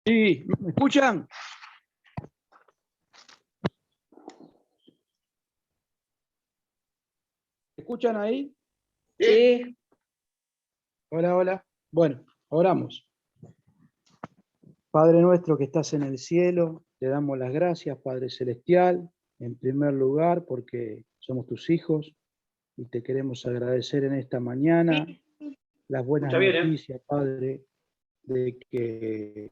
Sí, ¿me escuchan? ¿Me escuchan ahí? Sí. Hola, hola. Bueno, oramos. Padre nuestro que estás en el cielo, te damos las gracias, Padre Celestial, en primer lugar, porque somos tus hijos y te queremos agradecer en esta mañana las buenas Escucha bien, noticias, Padre, de que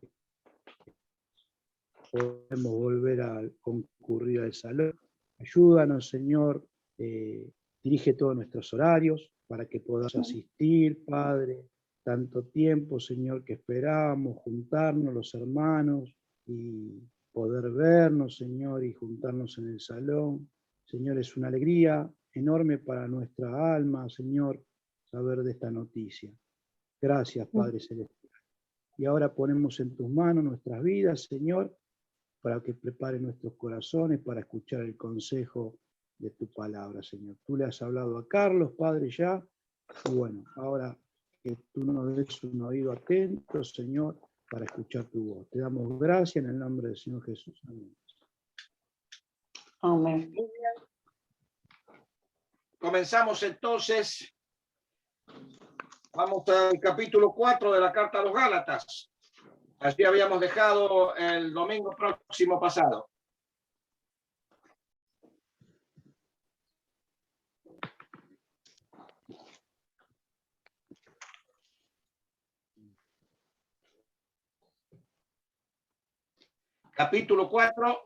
podemos volver a concurrir al salón. Ayúdanos, Señor, dirige todos nuestros horarios para que podamos asistir, Padre. Tanto tiempo, Señor, que esperábamos juntarnos los hermanos y poder vernos, Señor, y juntarnos en el salón. Señor, es una alegría enorme para nuestra alma, Señor, saber de esta noticia. Gracias, Padre Celestial. Y ahora ponemos en tus manos nuestras vidas, Señor, para que prepare nuestros corazones para escuchar el consejo de tu palabra, Señor. Tú le has hablado a Carlos, Padre, ya, y bueno, ahora que tú nos des un oído atento, Señor, para escuchar tu voz. Te damos gracias en el nombre del Señor Jesús. Amén. Amén. Muy bien. Comenzamos entonces. Vamos al capítulo 4 de la carta a los Gálatas. Así habíamos dejado el domingo próximo pasado. Capítulo 4.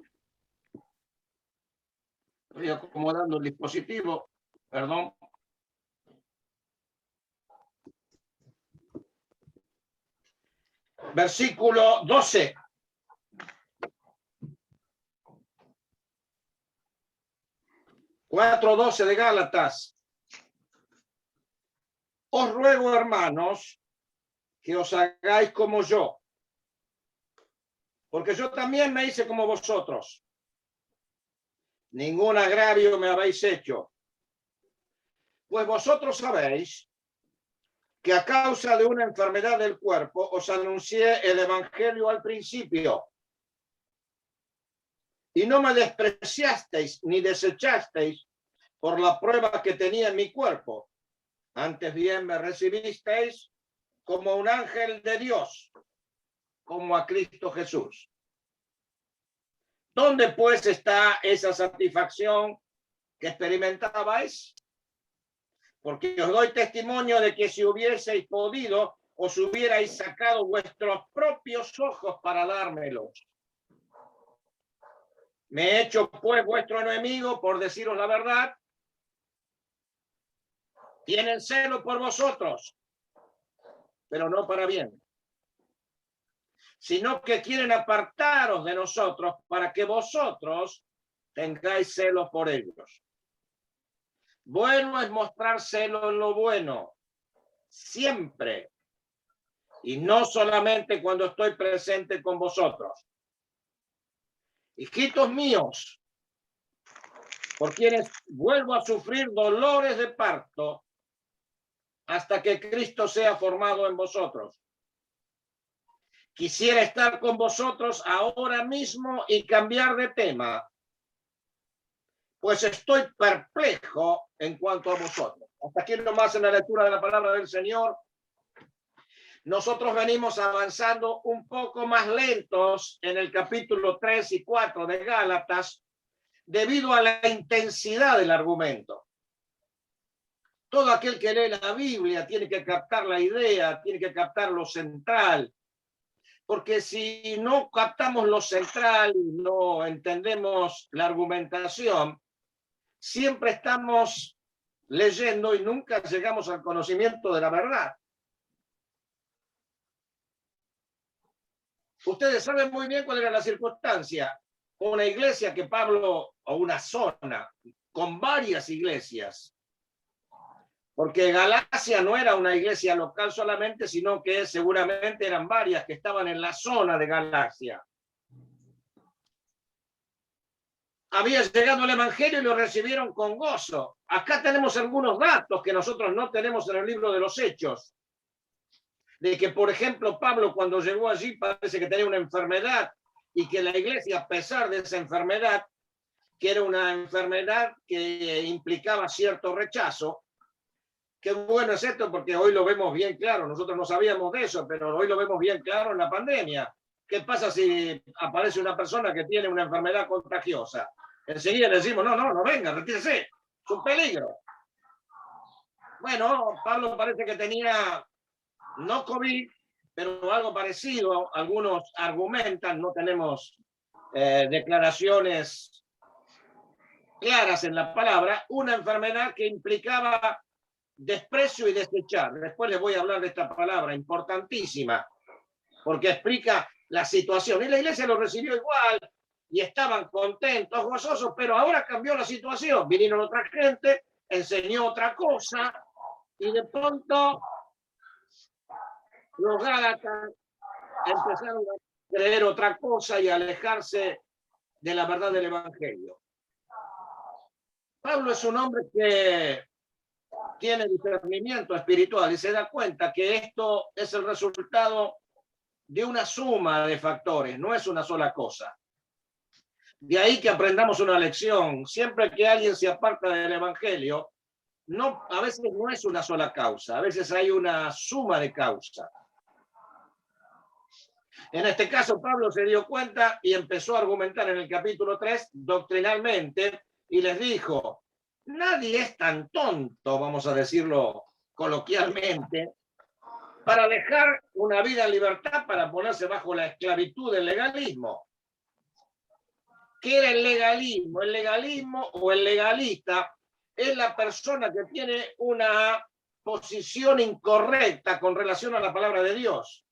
Estoy acomodando el dispositivo. Perdón. Versículo 12. Cuatro 12 de Gálatas. Os ruego, hermanos, que os hagáis como yo, porque yo también me hice como vosotros. Ningún agravio me habéis hecho, pues vosotros sabéis que a causa de una enfermedad del cuerpo os anuncié el evangelio al principio, y no me despreciasteis ni desechasteis por la prueba que tenía en mi cuerpo. Antes bien me recibisteis como un ángel de Dios, como a Cristo Jesús. ¿Dónde pues está esa satisfacción que experimentabais? Porque os doy testimonio de que si hubieseis podido, os hubierais sacado vuestros propios ojos para dármelos. Me he hecho pues vuestro enemigo por deciros la verdad. Tienen celo por vosotros, pero no para bien, sino que quieren apartaros de nosotros para que vosotros tengáis celos por ellos. Bueno es mostrar celo en lo bueno, siempre, y no solamente cuando estoy presente con vosotros. Hijitos míos, por quienes vuelvo a sufrir dolores de parto hasta que Cristo sea formado en vosotros. Quisiera estar con vosotros ahora mismo y cambiar de tema, pues estoy perplejo en cuanto a vosotros. Hasta aquí nomás en la lectura de la palabra del Señor. Nosotros venimos avanzando un poco más lentos en el capítulo 3 y 4 de Gálatas debido a la intensidad del argumento. Todo aquel que lee la Biblia tiene que captar la idea, tiene que captar lo central, porque si no captamos lo central y no entendemos la argumentación, siempre estamos leyendo y nunca llegamos al conocimiento de la verdad. Ustedes saben muy bien cuál era la circunstancia. Una iglesia que Pablo, o una zona con varias iglesias, porque Galacia no era una iglesia local solamente, sino que seguramente eran varias que estaban en la zona de Galacia. Había llegado el evangelio y lo recibieron con gozo. Acá tenemos algunos datos que nosotros no tenemos en el libro de los Hechos. de que, por ejemplo, Pablo cuando llegó allí parece que tenía una enfermedad y que la iglesia, a pesar de esa enfermedad, que era una enfermedad que implicaba cierto rechazo. Qué bueno es esto porque hoy lo vemos bien claro. Nosotros no sabíamos de eso, pero hoy lo vemos bien claro en la pandemia. ¿Qué pasa si aparece una persona que tiene una enfermedad contagiosa? Enseguida le decimos, no venga, retírese, es un peligro. Bueno, Pablo parece que tenía no COVID, pero algo parecido. Algunos argumentan, no tenemos declaraciones claras en la palabra, una enfermedad que implicaba desprecio y desechar. Después les voy a hablar de esta palabra importantísima, porque explica la situación. Y la iglesia lo recibió igual, y estaban contentos, gozosos, pero ahora cambió la situación. Vinieron otra gente, enseñó otra cosa, y de pronto los gálatas empezaron a creer otra cosa y a alejarse de la verdad del evangelio. Pablo es un hombre que tiene discernimiento espiritual y se da cuenta que esto es el resultado de una suma de factores, no es una sola cosa. De ahí que aprendamos una lección. Siempre que alguien se aparta del evangelio, no, a veces no es una sola causa, a veces hay una suma de causas. En este caso, Pablo se dio cuenta y empezó a argumentar en el capítulo 3 doctrinalmente y les dijo, nadie es tan tonto, vamos a decirlo coloquialmente, para dejar una vida en libertad para ponerse bajo la esclavitud del legalismo. ¿Qué era el legalismo? El legalismo o el legalista es la persona que tiene una posición incorrecta con relación a la palabra de Dios.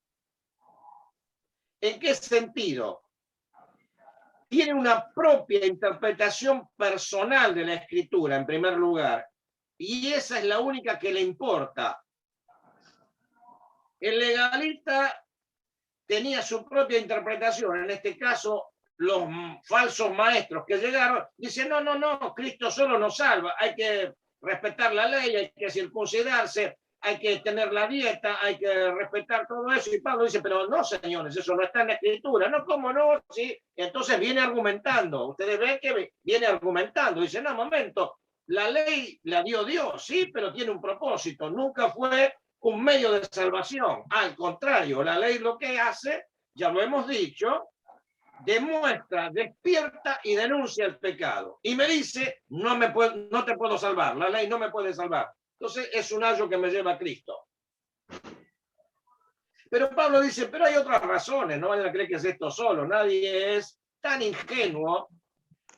¿En qué sentido? Tiene una propia interpretación personal de la escritura, en primer lugar, y esa es la única que le importa. El legalista tenía su propia interpretación, en este caso, los falsos maestros que llegaron, dicen, no, Cristo solo nos salva, hay que respetar la ley, hay que circuncidarse, hay que tener la dieta, hay que respetar todo eso. Y Pablo dice, pero no, señores, eso no está en la escritura. No, ¿cómo no? Sí. Entonces viene argumentando. Ustedes ven que viene argumentando. Dice, no, momento, la ley la dio Dios, sí, pero tiene un propósito. Nunca fue un medio de salvación. Al contrario, la ley lo que hace, ya lo hemos dicho, demuestra, despierta y denuncia el pecado. Y me dice, no te puedo salvar, la ley no me puede salvar. Entonces es un ayo que me lleva a Cristo. Pero Pablo dice, pero hay otras razones, no vayan a creer que es esto solo. Nadie es tan ingenuo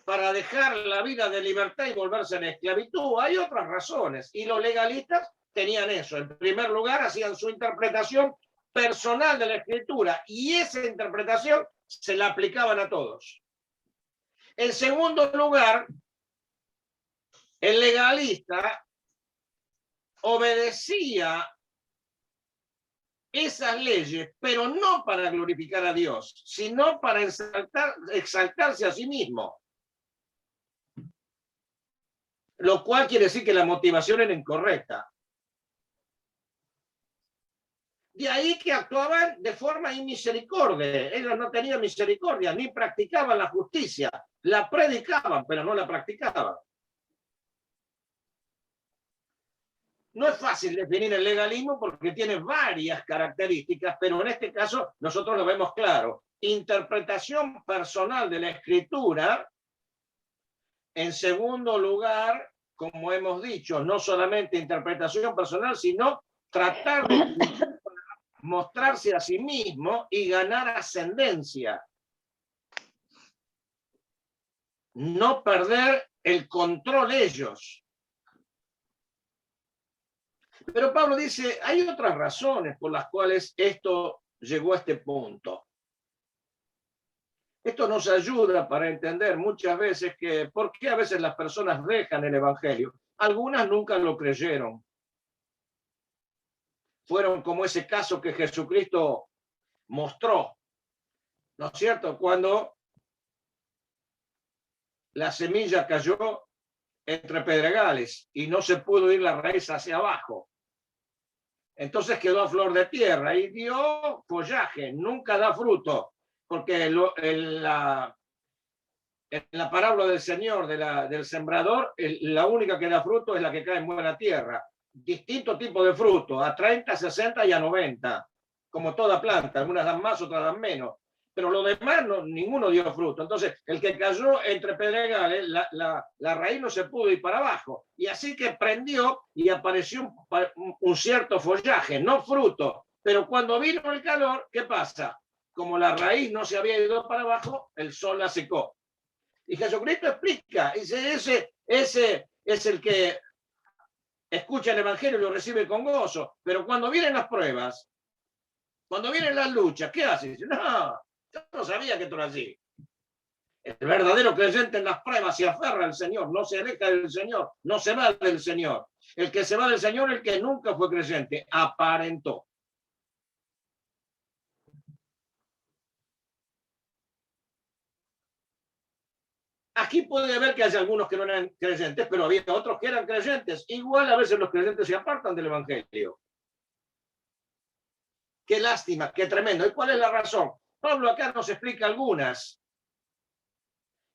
para dejar la vida de libertad y volverse en esclavitud. Hay otras razones. Y los legalistas tenían eso. En primer lugar, hacían su interpretación personal de la escritura y esa interpretación se la aplicaban a todos. En segundo lugar, el legalista obedecía esas leyes, pero no para glorificar a Dios, sino para exaltarse a sí mismo. Lo cual quiere decir que la motivación era incorrecta. De ahí que actuaban de forma inmisericordia. Ellos no tenían misericordia, ni practicaban la justicia. La predicaban, pero no la practicaban. No es fácil definir el legalismo porque tiene varias características, pero en este caso nosotros lo vemos claro. Interpretación personal de la escritura. En segundo lugar, como hemos dicho, no solamente interpretación personal, sino tratar de mostrarse a sí mismo y ganar ascendencia. No perder el control ellos. Pero Pablo dice, hay otras razones por las cuales esto llegó a este punto. Esto nos ayuda para entender muchas veces que por qué a veces las personas dejan el evangelio. Algunas nunca lo creyeron. Fueron como ese caso que Jesucristo mostró, ¿no es cierto? Cuando la semilla cayó entre pedregales y no se pudo ir la raíz hacia abajo. Entonces quedó a flor de tierra y dio follaje, nunca da fruto, porque en la parábola del Señor, del sembrador, la única que da fruto es la que cae en buena tierra. Distinto tipo de fruto, a 30, 60 y a 90, como toda planta, algunas dan más, otras dan menos. Pero lo demás, ninguno dio fruto. Entonces, el que cayó entre pedregales, la raíz no se pudo ir para abajo. Y así que prendió y apareció un cierto follaje, no fruto. Pero cuando vino el calor, ¿qué pasa? Como la raíz no se había ido para abajo, el sol la secó. Y Jesucristo explica, dice, ese es el que escucha el Evangelio y lo recibe con gozo. Pero cuando vienen las pruebas, cuando vienen las luchas, ¿qué hace? Dice, no, yo no sabía que esto era así. El verdadero creyente en las pruebas se aferra al Señor, no se aleja del Señor, no se va del Señor. El que se va del Señor, el que nunca fue creyente, aparentó. Aquí puede haber que haya algunos que no eran creyentes, pero había otros que eran creyentes. Igual a veces los creyentes se apartan del Evangelio. Qué lástima, qué tremendo. ¿Y cuál es la razón? Pablo acá nos explica algunas.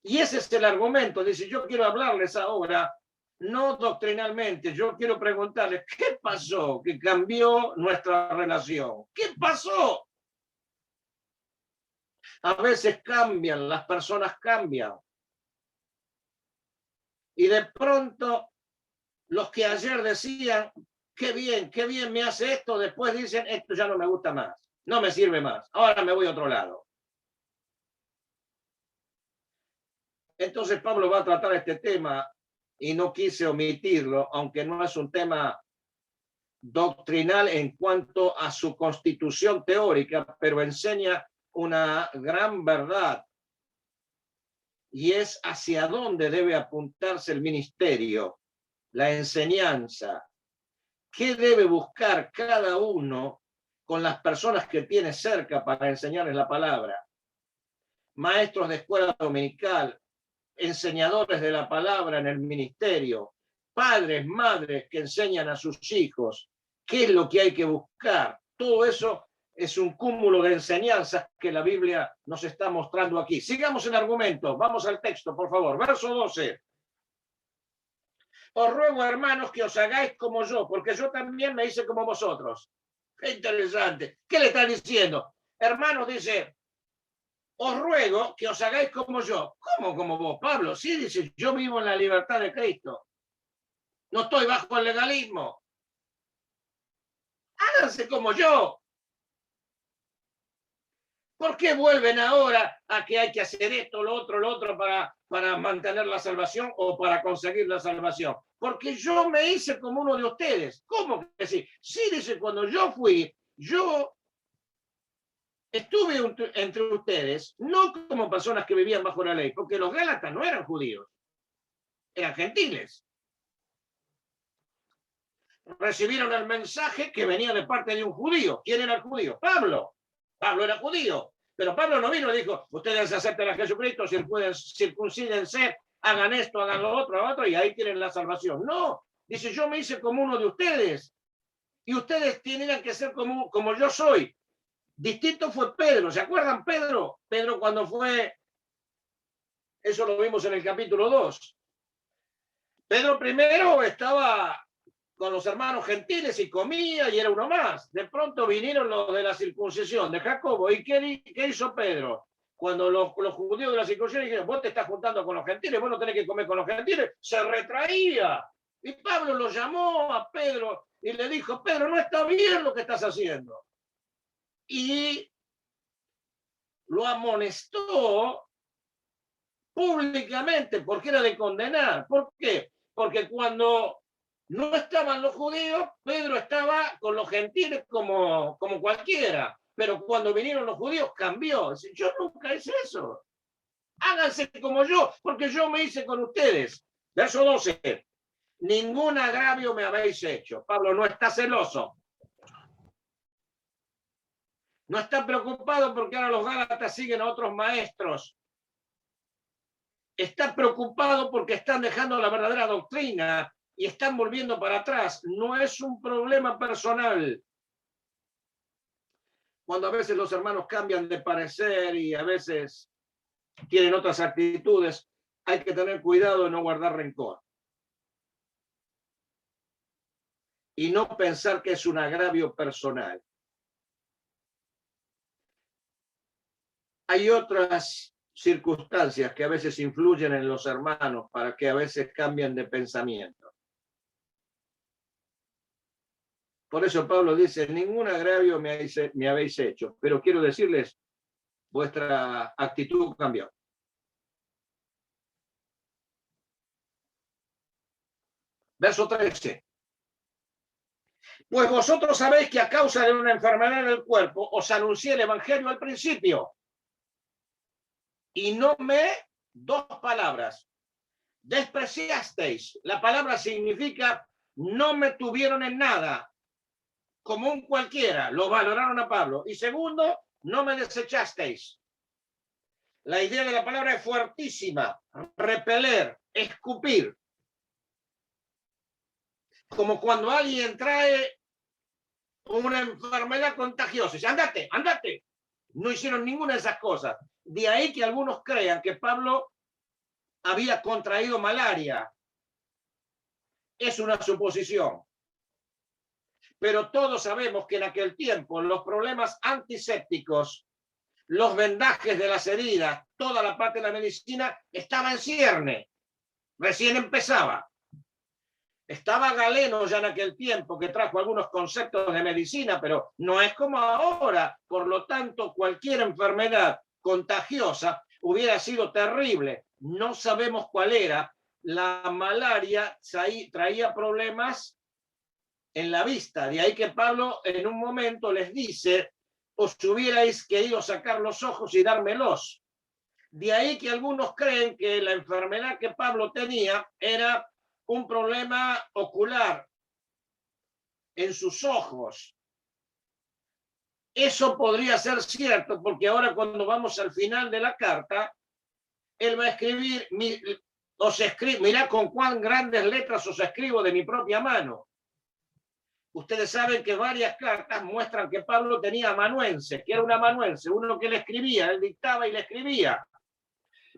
Y ese es el argumento. Dice, yo quiero hablarles ahora, no doctrinalmente, yo quiero preguntarles, ¿qué pasó que cambió nuestra relación? ¿Qué pasó? A veces cambian, las personas cambian. Y de pronto, los que ayer decían, qué bien me hace esto, después dicen, esto ya no me gusta más, no me sirve más, ahora me voy a otro lado. Entonces Pablo va a tratar este tema y no quise omitirlo, aunque no es un tema doctrinal en cuanto a su constitución teórica, pero enseña una gran verdad, y es hacia dónde debe apuntarse el ministerio, la enseñanza. ¿Qué debe buscar cada uno con las personas que tiene cerca para enseñarles la palabra? Maestros de escuela dominical, enseñadores de la palabra en el ministerio, padres, madres que enseñan a sus hijos. ¿Qué es lo que hay que buscar? Todo eso es un cúmulo de enseñanzas que la Biblia nos está mostrando aquí. Sigamos el argumento. Vamos al texto, por favor. Verso 12. Os ruego, hermanos, que os hagáis como yo, porque yo también me hice como vosotros. Qué interesante. ¿Qué le está diciendo? Hermanos, dice, os ruego que os hagáis como yo. ¿Cómo como vos, Pablo? Sí, dice, yo vivo en la libertad de Cristo. No estoy bajo el legalismo. Háganse como yo. ¿Por qué vuelven ahora a que hay que hacer esto, lo otro para mantener la salvación o para conseguir la salvación? Porque yo me hice como uno de ustedes. ¿Cómo que sí? Sí, dice, cuando yo fui, yo estuve entre ustedes, no como personas que vivían bajo la ley, porque los gálatas no eran judíos, eran gentiles. Recibieron el mensaje que venía de parte de un judío. ¿Quién era el judío? Pablo. Pablo era judío. Pero Pablo no vino y dijo, ustedes acepten a Jesucristo, circuncídense, hagan esto, hagan lo otro, y ahí tienen la salvación. No, dice, yo me hice como uno de ustedes, y ustedes tienen que ser como yo soy. Distinto fue Pedro, ¿se acuerdan Pedro? Pedro cuando fue, eso lo vimos en el capítulo 2. Pedro primero estaba con los hermanos gentiles y comía y era uno más. De pronto vinieron los de la circuncisión de Jacobo. ¿Y qué hizo Pedro? Cuando los judíos de la circuncisión dijeron, vos te estás juntando con los gentiles, vos no tenés que comer con los gentiles, se retraía. Y Pablo lo llamó a Pedro y le dijo, Pedro, no está bien lo que estás haciendo. Y lo amonestó públicamente porque era de condenar. ¿Por qué? Porque cuando no estaban los judíos, Pedro estaba con los gentiles como cualquiera. Pero cuando vinieron los judíos, cambió. Dice, yo nunca hice eso. Háganse como yo, porque yo me hice con ustedes. Verso 12. Ningún agravio me habéis hecho. Pablo no está celoso. No está preocupado porque ahora los gálatas siguen a otros maestros. Está preocupado porque están dejando la verdadera doctrina y están volviendo para atrás. No es un problema personal, Cuando a veces los hermanos cambian de parecer y a veces tienen otras actitudes, hay que tener cuidado de no guardar rencor. Y no pensar que es un agravio personal. Hay otras circunstancias que a veces influyen en los hermanos para que a veces cambien de pensamiento. Por eso Pablo dice, ningún agravio me habéis hecho, pero quiero decirles, vuestra actitud cambió. Verso 13. Pues vosotros sabéis que a causa de una enfermedad en el cuerpo os anuncié el evangelio al principio. Y no me, dos palabras, despreciasteis. La palabra significa no me tuvieron en nada, como un cualquiera, lo valoraron a Pablo. Y segundo, no me desechasteis. La idea de la palabra es fuertísima, repeler, escupir. Como cuando alguien trae una enfermedad contagiosa. Dice, ándate, ándate. No hicieron ninguna de esas cosas. De ahí que algunos crean que Pablo había contraído malaria. Es una suposición. Pero todos sabemos que en aquel tiempo los problemas antisépticos, los vendajes de las heridas, toda la parte de la medicina estaba en cierne. Recién empezaba. Estaba Galeno ya en aquel tiempo que trajo algunos conceptos de medicina, pero no es como ahora. Por lo tanto, cualquier enfermedad contagiosa hubiera sido terrible. No sabemos cuál era. La malaria traía problemas en la vista. De ahí que Pablo en un momento les dice, os hubierais querido sacar los ojos y dármelos. De ahí que algunos creen que la enfermedad que Pablo tenía era un problema ocular en sus ojos. Eso podría ser cierto, porque ahora cuando vamos al final de la carta, él va a escribir, mirá con cuán grandes letras os escribo de mi propia mano. Ustedes saben que varias cartas muestran que Pablo tenía amanuense, que era un amanuense, uno que le escribía, él dictaba y le escribía.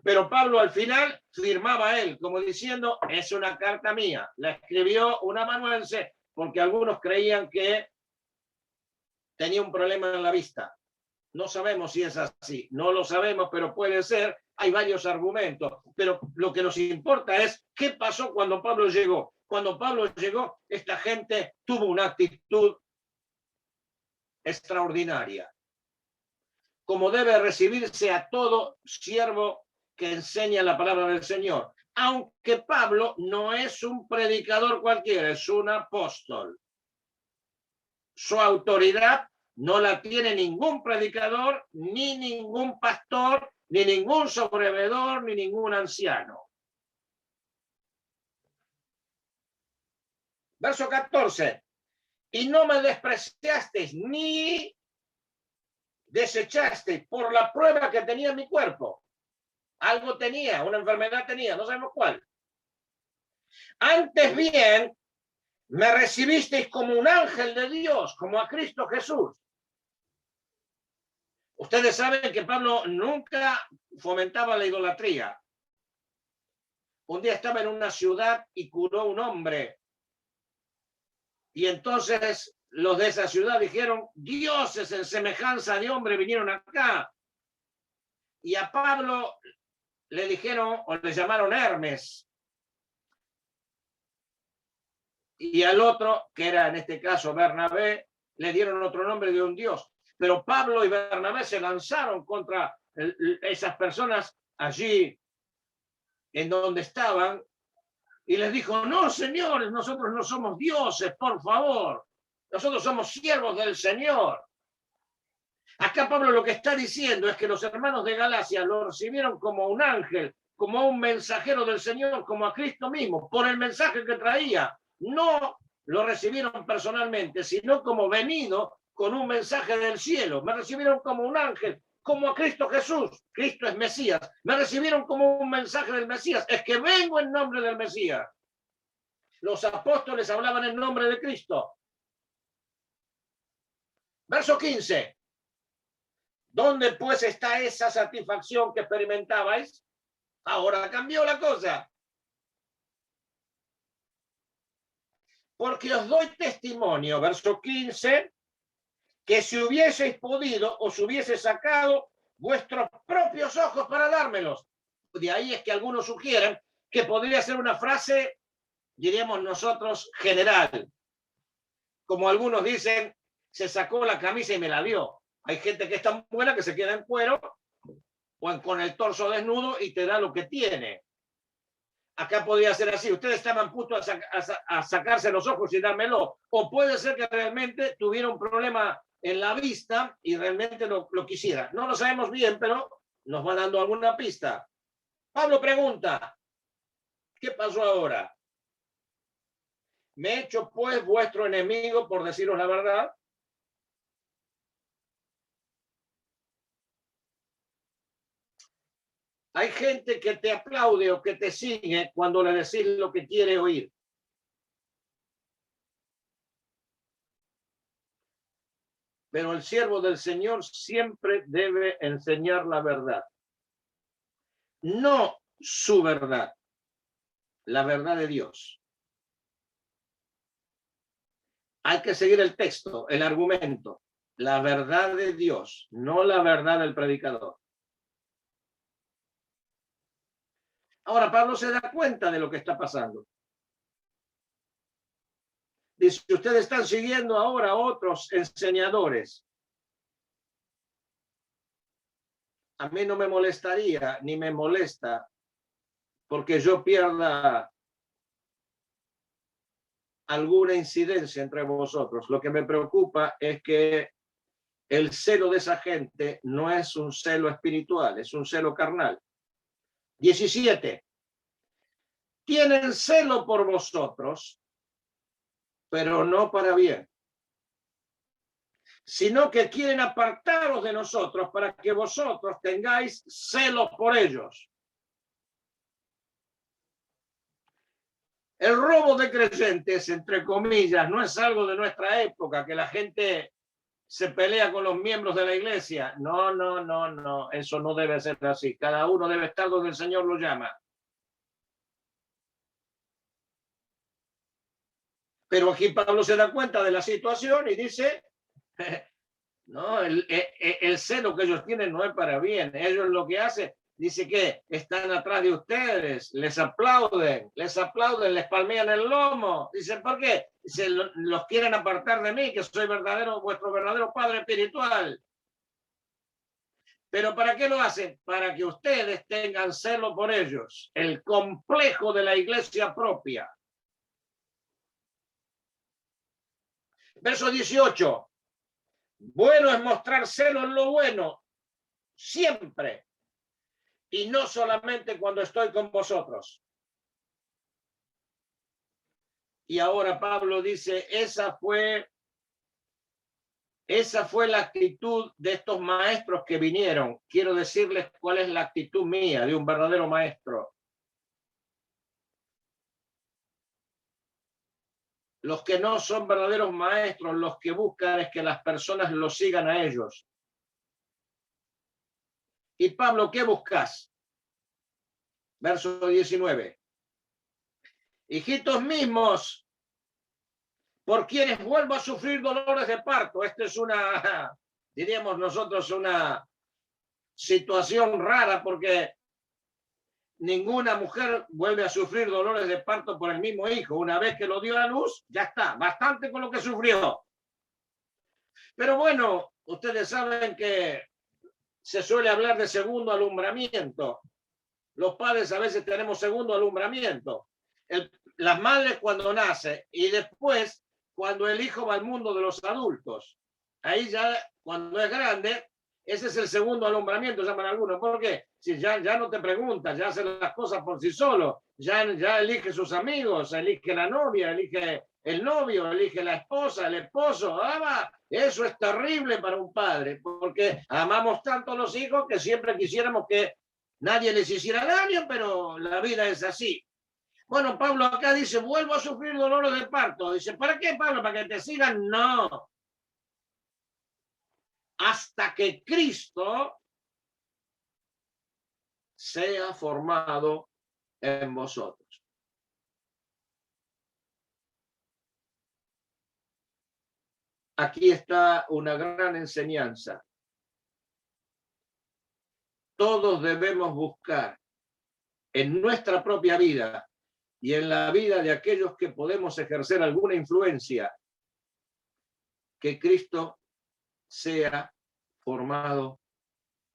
Pero Pablo al final firmaba él, como diciendo, es una carta mía. La escribió un amanuense porque algunos creían que tenía un problema en la vista. No sabemos si es así, no lo sabemos, pero puede ser. Hay varios argumentos, pero lo que nos importa es qué pasó cuando Pablo llegó. Cuando Pablo llegó, esta gente tuvo una actitud extraordinaria, como debe recibirse a todo siervo que enseña la palabra del Señor. Aunque Pablo no es un predicador cualquiera, es un apóstol. Su autoridad no la tiene ningún predicador, ni ningún pastor, ni ningún sobrevedor, ni ningún anciano. Verso 14. Y no me despreciasteis ni desechasteis por la prueba que tenía en mi cuerpo. Algo tenía, una enfermedad tenía, no sabemos cuál. Antes bien, me recibisteis como un ángel de Dios, como a Cristo Jesús. Ustedes saben que Pablo nunca fomentaba la idolatría. Un día estaba en una ciudad y curó un hombre. Y entonces los de esa ciudad dijeron, dioses en semejanza de hombre vinieron acá. Y a Pablo le dijeron, o le llamaron Hermes. Y al otro, que era en este caso Bernabé, le dieron otro nombre de un dios. Pero Pablo y Bernabé se lanzaron contra esas personas allí en donde estaban y les dijo, no, señores, nosotros no somos dioses, por favor. Nosotros somos siervos del Señor. Acá Pablo lo que está diciendo es que los hermanos de Galacia lo recibieron como un ángel, como un mensajero del Señor, como a Cristo mismo, por el mensaje que traía. No lo recibieron personalmente, sino como venido con un mensaje del cielo. Me recibieron como un ángel, como a Cristo Jesús. Cristo es Mesías. Me recibieron como un mensaje del Mesías. Es que vengo en nombre del Mesías. Los apóstoles hablaban en nombre de Cristo. Verso 15. ¿Dónde pues está esa satisfacción que experimentabais? Ahora cambió la cosa. Porque os doy testimonio, verso 15, que si hubieseis podido, os hubiese sacado vuestros propios ojos para dármelos. De ahí es que algunos sugieren que podría ser una frase, diríamos nosotros, general. Como algunos dicen, se sacó la camisa y me la dio. Hay gente que es tan buena que se queda en cuero o con el torso desnudo y te da lo que tiene. Acá podría ser así. Ustedes estaban puestos a sacarse los ojos y dármelo. O puede ser que realmente tuviera un problema en la vista y realmente lo quisiera. No lo sabemos bien, pero nos va dando alguna pista. Pablo pregunta, ¿qué pasó ahora? ¿Me he hecho pues vuestro enemigo por deciros la verdad? Hay gente que te aplaude o que te sigue cuando le decís lo que quiere oír. Pero el siervo del Señor siempre debe enseñar la verdad. No su verdad, la verdad de Dios. Hay que seguir el texto, el argumento, la verdad de Dios, no la verdad del predicador. Ahora Pablo se da cuenta de lo que está pasando. Dice, ustedes están siguiendo ahora a otros enseñadores. A mí no me molestaría, ni me molesta, porque yo pierda alguna incidencia entre vosotros. Lo que me preocupa es que el celo de esa gente no es un celo espiritual, es un celo carnal. 17. Tienen celo por vosotros, pero no para bien, sino que quieren apartaros de nosotros para que vosotros tengáis celos por ellos. El robo de creyentes, entre comillas, no es algo de nuestra época, que la gente se pelea con los miembros de la iglesia. No, eso no debe ser así. Cada uno debe estar donde el Señor lo llama. Pero aquí Pablo se da cuenta de la situación y dice, no, el celo que ellos tienen no es para bien. Ellos lo que hacen, dice que están atrás de ustedes, les aplauden, les palmean el lomo. Dice, ¿por qué? Dice, los quieren apartar de mí, que soy vuestro verdadero padre espiritual. ¿Pero para qué lo hacen? Para que ustedes tengan celo por ellos. El complejo de la iglesia propia. Verso 18. Bueno es mostrar celo en lo bueno, siempre, y no solamente cuando estoy con vosotros. Y ahora Pablo dice, esa fue la actitud de estos maestros que vinieron. Quiero decirles cuál es la actitud mía de un verdadero maestro. Los que no son verdaderos maestros, los que buscan es que las personas los sigan a ellos. Y Pablo, ¿qué buscas? Verso 19. Hijitos mismos, por quienes vuelvo a sufrir dolores de parto. Esta es diríamos nosotros, una situación rara, porque ninguna mujer vuelve a sufrir dolores de parto por el mismo hijo. Una vez que lo dio a luz, ya está, bastante con lo que sufrió. Pero bueno, ustedes saben que se suele hablar de segundo alumbramiento. Los padres a veces tenemos segundo alumbramiento. Las madres cuando nace y después cuando el hijo va al mundo de los adultos. Ahí ya, cuando es grande, ese es el segundo alumbramiento, llaman algunos. ¿Por qué? Si ya no te preguntas, ya hace las cosas por sí solo, ya elige sus amigos, elige la novia, elige el novio, elige la esposa, el esposo. Eso es terrible para un padre, porque amamos tanto a los hijos que siempre quisiéramos que nadie les hiciera daño, pero la vida es así. Bueno, Pablo acá dice, vuelvo a sufrir dolores de parto. Dice, ¿para qué, Pablo? ¿Para que te sigan? No. hasta que Cristo sea formado en vosotros. Aquí está una gran enseñanza. Todos debemos buscar en nuestra propia vida y en la vida de aquellos que podemos ejercer alguna influencia, que Cristo sea formado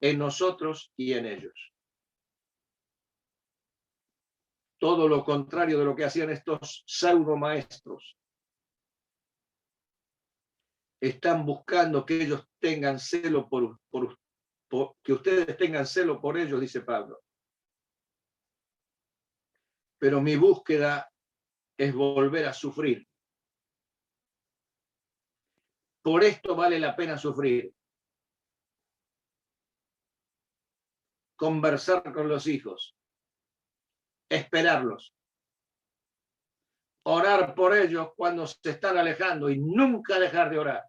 en nosotros y en ellos. Todo lo contrario de lo que hacían estos pseudo maestros. Están buscando que ellos tengan celo que ustedes tengan celo por ellos, dice Pablo. Pero mi búsqueda es volver a sufrir. Por esto vale la pena sufrir. Conversar con los hijos. Esperarlos. Orar por ellos cuando se están alejando y nunca dejar de orar.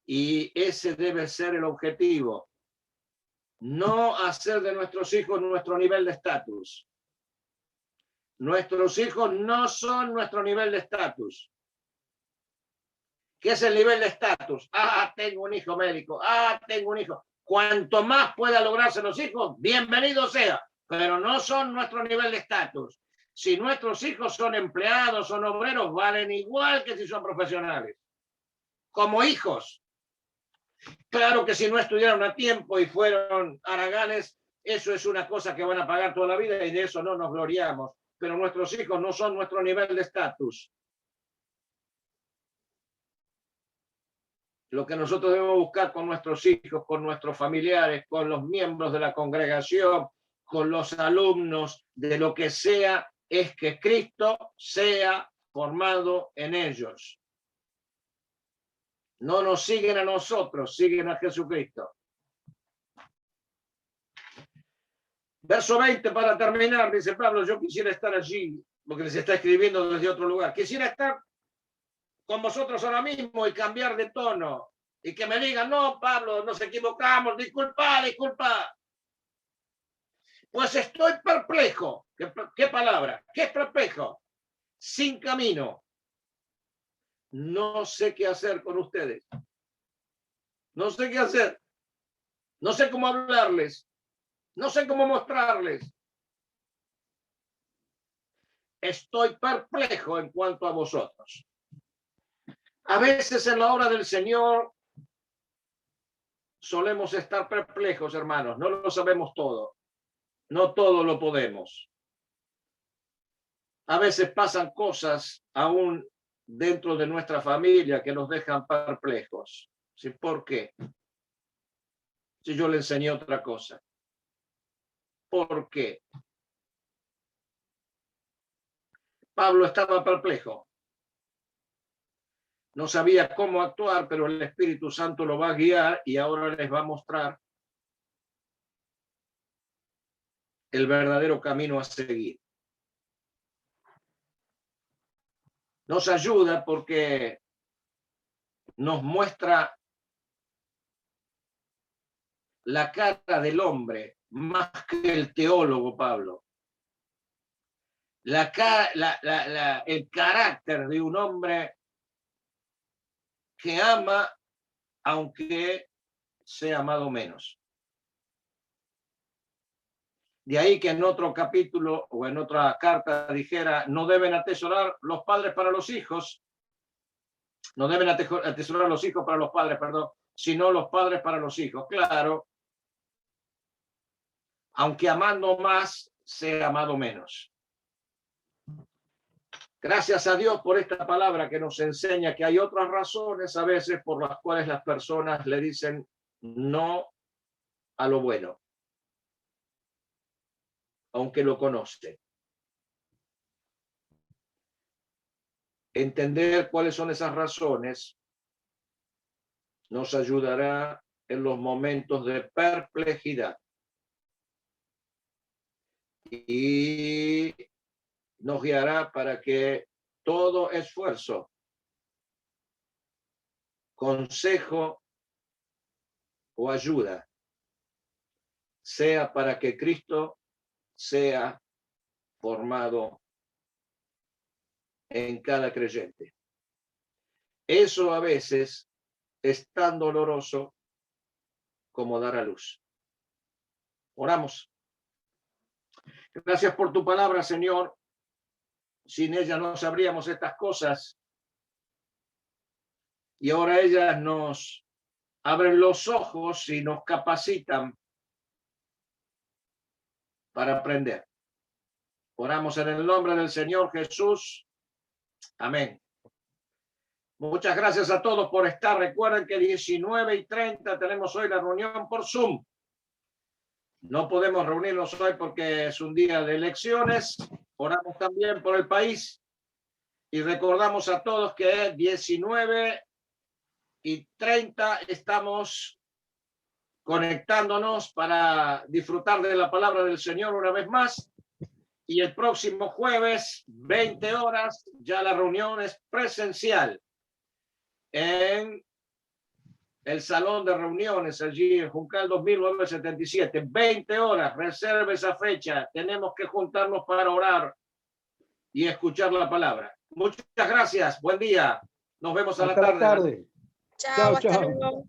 Y ese debe ser el objetivo. No hacer de nuestros hijos nuestro nivel de estatus. Nuestros hijos no son nuestro nivel de estatus. ¿Qué es el nivel de estatus? Ah, tengo un hijo médico. Ah, tengo un hijo. Cuanto más pueda lograrse los hijos, bienvenido sea. Pero no son nuestro nivel de estatus. Si nuestros hijos son empleados, son obreros, valen igual que si son profesionales. Como hijos. Claro que si no estudiaron a tiempo y fueron haraganes, eso es una cosa que van a pagar toda la vida y de eso no nos gloriamos. Pero nuestros hijos no son nuestro nivel de estatus. Lo que nosotros debemos buscar con nuestros hijos, con nuestros familiares, con los miembros de la congregación, con los alumnos, de lo que sea, es que Cristo sea formado en ellos. No nos siguen a nosotros, siguen a Jesucristo. Verso 20 para terminar, dice Pablo, yo quisiera estar allí, porque les está escribiendo desde otro lugar. Quisiera estar con vosotros ahora mismo y cambiar de tono. Y que me digan, no, Pablo, nos equivocamos, disculpa. Pues estoy perplejo. ¿Qué palabra? ¿Qué es perplejo? Sin camino. No sé qué hacer con ustedes. No sé qué hacer. No sé cómo hablarles. No sé cómo mostrarles. Estoy perplejo en cuanto a vosotros. A veces en la obra del Señor solemos estar perplejos, hermanos. No lo sabemos todo. No todo lo podemos. A veces pasan cosas aún dentro de nuestra familia que nos dejan perplejos. ¿Sí? ¿Por qué? Si yo le enseñé otra cosa. ¿Por qué? Pablo estaba perplejo. No sabía cómo actuar, pero el Espíritu Santo lo va a guiar y ahora les va a mostrar el verdadero camino a seguir. Nos ayuda porque nos muestra la cara del hombre más que el teólogo Pablo. El carácter de un hombre que ama aunque sea amado menos. De ahí que en otro capítulo o en otra carta dijera, no deben atesorar los padres para los hijos, no deben atesorar los hijos para los padres, perdón, sino los padres para los hijos. Claro, aunque amando más, sea amado menos. Gracias a Dios por esta palabra que nos enseña que hay otras razones a veces por las cuales las personas le dicen no a lo bueno, aunque lo conoce. Entender cuáles son esas razones nos ayudará en los momentos de perplejidad y nos guiará para que todo esfuerzo consejo o ayuda, sea para que Cristo sea formado en cada creyente. Eso a veces es tan doloroso como dar a luz. Oramos. Gracias por tu palabra, Señor. Sin ella no sabríamos estas cosas. Y ahora ellas nos abren los ojos y nos capacitan para aprender. Oramos en el nombre del Señor Jesús. Amén. Muchas gracias a todos por estar. Recuerden que 19:30 tenemos hoy la reunión por Zoom. No podemos reunirnos hoy porque es un día de elecciones. Oramos también por el país y recordamos a todos que 19:30 estamos conectándonos para disfrutar de la palabra del Señor una vez más. Y el próximo jueves, 20 horas, ya la reunión es presencial en el salón de reuniones allí en Juncal 2977. 20 horas, reserve esa fecha. Tenemos que juntarnos para orar y escuchar la palabra. Muchas gracias. Buen día. Nos vemos a la tarde. Chao, Chao, hasta chao. luego.